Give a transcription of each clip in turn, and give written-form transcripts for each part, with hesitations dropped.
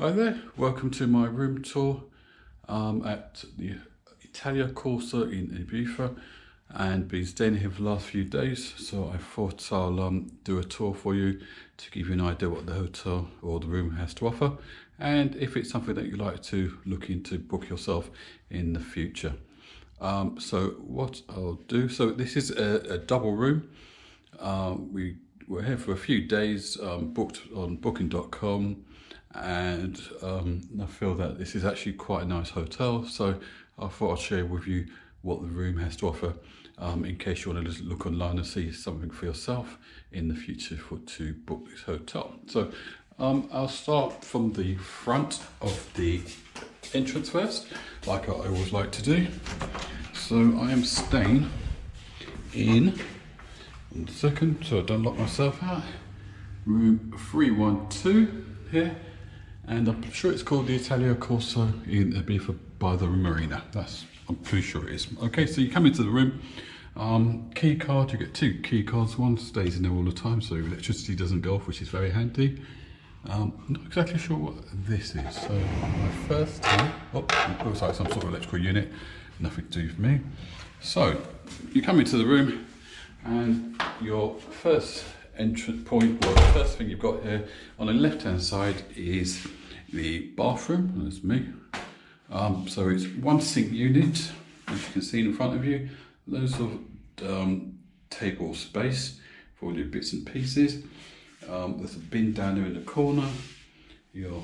Hi there, welcome to my room tour at the Ibiza Corso in Ibiza, and been staying here for the last few days, so I thought I'll do a tour for you to give you an idea what the hotel or the room has to offer, and if it's something that you'd like to look into, book yourself in the future. So what I'll do, so this is a double room. We were here for a few days, booked on booking.com, and I feel that this is actually quite a nice hotel, so I thought I'd share with you what the room has to offer, in case you want to just look online and see something for yourself in the future to book this hotel. So I'll start from the front of the entrance first, like I always like to do. So I am staying in, one second, so I don't lock myself out, room 312 here, and I'm sure it's called the Ibiza Corso in Ibiza by the Marina. I'm pretty sure it is. Okay, so you come into the room, key card, you get two key cards, one stays in there all the time so electricity doesn't go off, which is very handy. I'm not exactly sure what this is, so my first time, it looks like some sort of electrical unit, nothing to do with me. So you come into the room, and your first entrance point, or the first thing you've got here on the left hand side is the bathroom. That's me. So it's one sink unit, as you can see in front of you, loads of table space for all your bits and pieces. There's a bin down there in the corner, your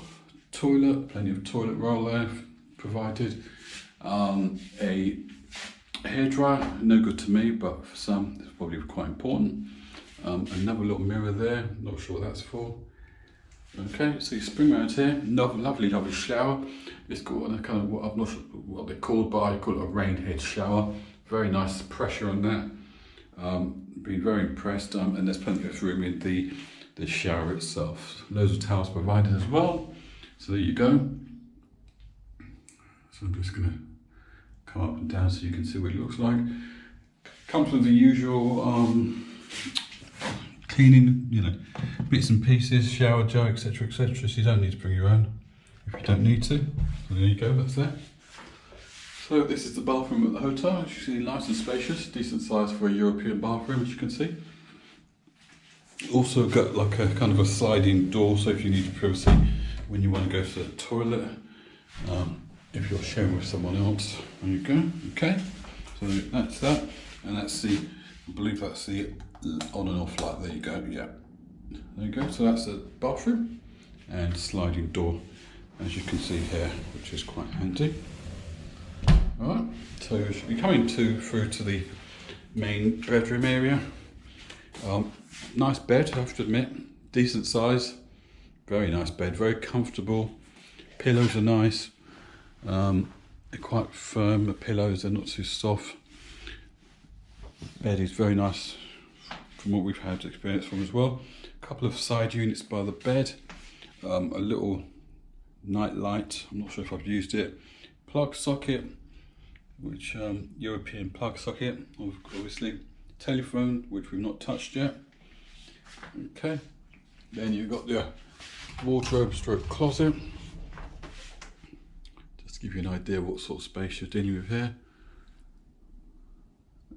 toilet, plenty of toilet roll there provided, a hairdryer, no good to me, but for some it's probably quite important. Another little mirror there, not sure what that's for. Okay, so you spring around here, lovely shower. It's got a kind of, I'm not sure what they're called, but I call it a rain head shower. Very nice pressure on that. Been very impressed, and there's plenty of room in the shower itself. Loads of towels provided as well. So there you go. So I'm just going to come up and down so you can see what it looks like. Comes with the usual cleaning, bits and pieces, shower gel, etc, etc. So you don't need to bring your own if you don't need to. So there you go, that's there. So this is the bathroom at the hotel. As you see, nice and spacious, decent size for a European bathroom, as you can see. Also got like a kind of a sliding door, so if you need privacy when you want to go to the toilet, if you're sharing with someone else. There you go. Okay, so that's that, and that's the, I believe that's the on and off light. There you go. Yeah, there you go. So that's the bathroom and sliding door, as you can see here, which is quite handy. All right, so you should be coming through to the main bedroom area. Nice bed, I have to admit, decent size, very nice bed, very comfortable. Pillows are nice. They're quite firm, the pillows, they're not too soft. Bed is very nice from what we've had experience from as well. A couple of side units by the bed, a little night light, I'm not sure if I've used it, plug socket, which European plug socket, obviously, telephone, which we've not touched yet. Okay, then you've got the wardrobe stroke closet. Just to give you an idea what sort of space you're dealing with here.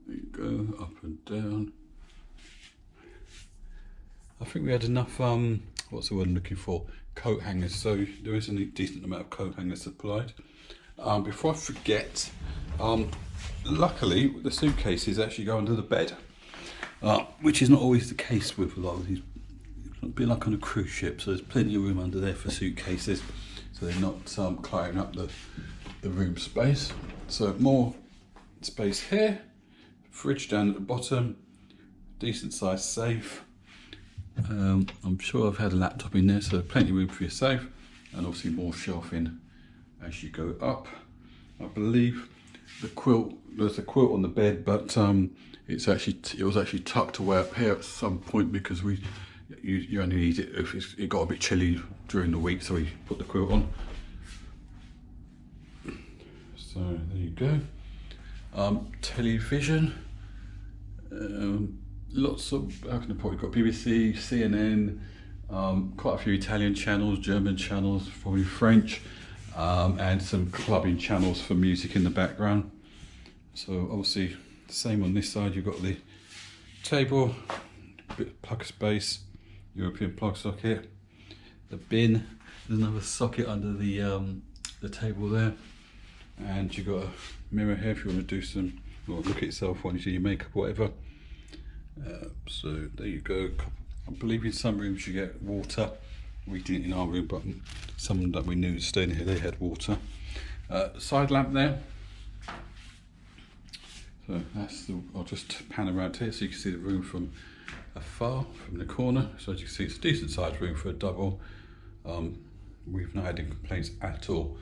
There you go, up and down. I think we had enough, what's the word I'm looking for? Coat hangers, so there is a decent amount of coat hangers supplied. Before I forget, luckily the suitcases actually go under the bed, which is not always the case with a lot of these. It's a bit like on a cruise ship, so there's plenty of room under there for suitcases, so they're not cluttering up the room space. So more space here, fridge down at the bottom, decent sized safe. I'm sure I've had a laptop in there, so plenty of room for your safe, and obviously more shelving as you go up. I believe the quilt, there's a quilt on the bed, but it was actually tucked away up here at some point, because you only need it if it got a bit chilly during the week, so we put the quilt on. So there you go. Television, lots of, how can I put it, got BBC, CNN, Quite a few Italian channels, German channels, probably French, and some clubbing channels for music in the background. So obviously, same on this side, you've got the table, bit of plug space, European plug socket, the bin, there's another socket under the table there, and you've got a mirror here if you want to do some, or look at yourself while you do your makeup or whatever. So there you go. I believe in some rooms you get water. We didn't in our room, but some that we knew staying here, they had water. Side lamp there. So that's the, I'll just pan around here so you can see the room from afar, from the corner. So as you can see, it's a decent sized room for a double. We've not had any complaints at all.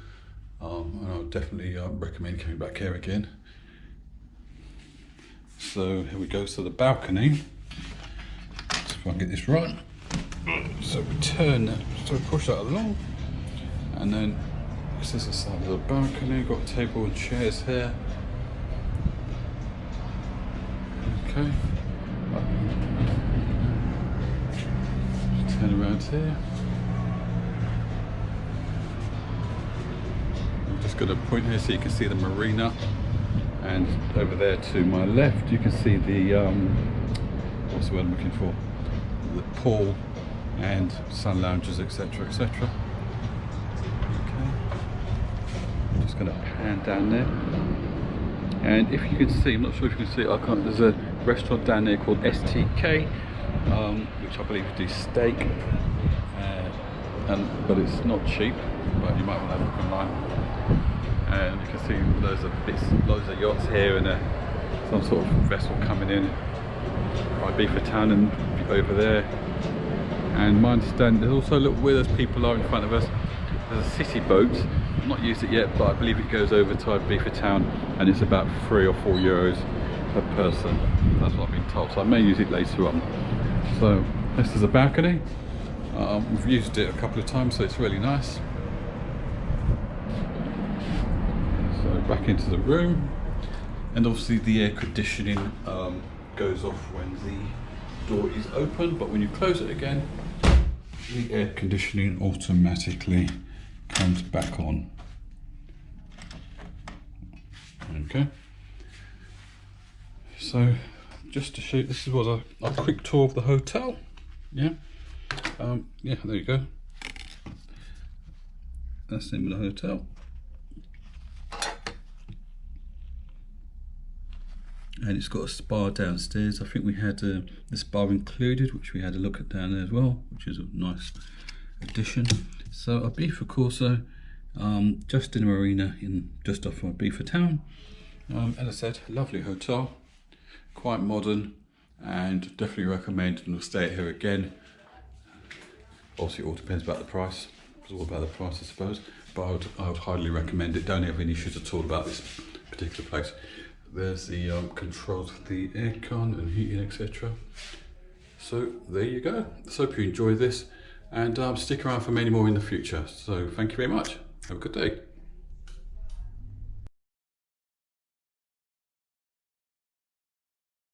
And I would definitely recommend coming back here again. So here we go, so the balcony. If I can get this right. So we turn that, so we push that along. And then this is the side of the balcony, got a table and chairs here. Okay. Just turn around here. I'm just going to point here so you can see the marina. And over there to my left, you can see the, what's the word I'm looking for? The pool and sun lounges, etc., etc. Okay. I'm just going to pan down there. And if you can see, I'm not sure if you can see, there's a restaurant down there called STK, which I believe do steak, but it's not cheap, but you might want to have a look online. And you can see loads of yachts here, and some sort of vessel coming in. Ibiza town and over there. And my understanding, there's also a little where those people are in front of us. There's a city boat. I've not used it yet, but I believe it goes over to Ibiza town, and it's about €3 or €4 per person. That's what I've been told. So I may use it later on. So this is a balcony. We've used it a couple of times, so it's really nice. So back into the room, and obviously the air conditioning goes off when the door is open, but when you close it again, the air conditioning automatically comes back on. Okay. So just to show you, this was a quick tour of the hotel. Yeah. Yeah, there you go. That's the name of the hotel. And it's got a spa downstairs. I think we had the spa included, which we had a look at down there as well, which is a nice addition. So Ibiza Corso, just in a marina just off of Ibiza town. As I said, lovely hotel, quite modern, and definitely recommend, and we'll stay here again. Obviously it all depends about the price. It's all about the price, I suppose, but I would highly recommend it. Don't have any issues at all about this particular place. There's the controls for the aircon and heating, etc. So there you go. So hope you enjoy this, and stick around for many more in the future. So thank you very much. Have a good day.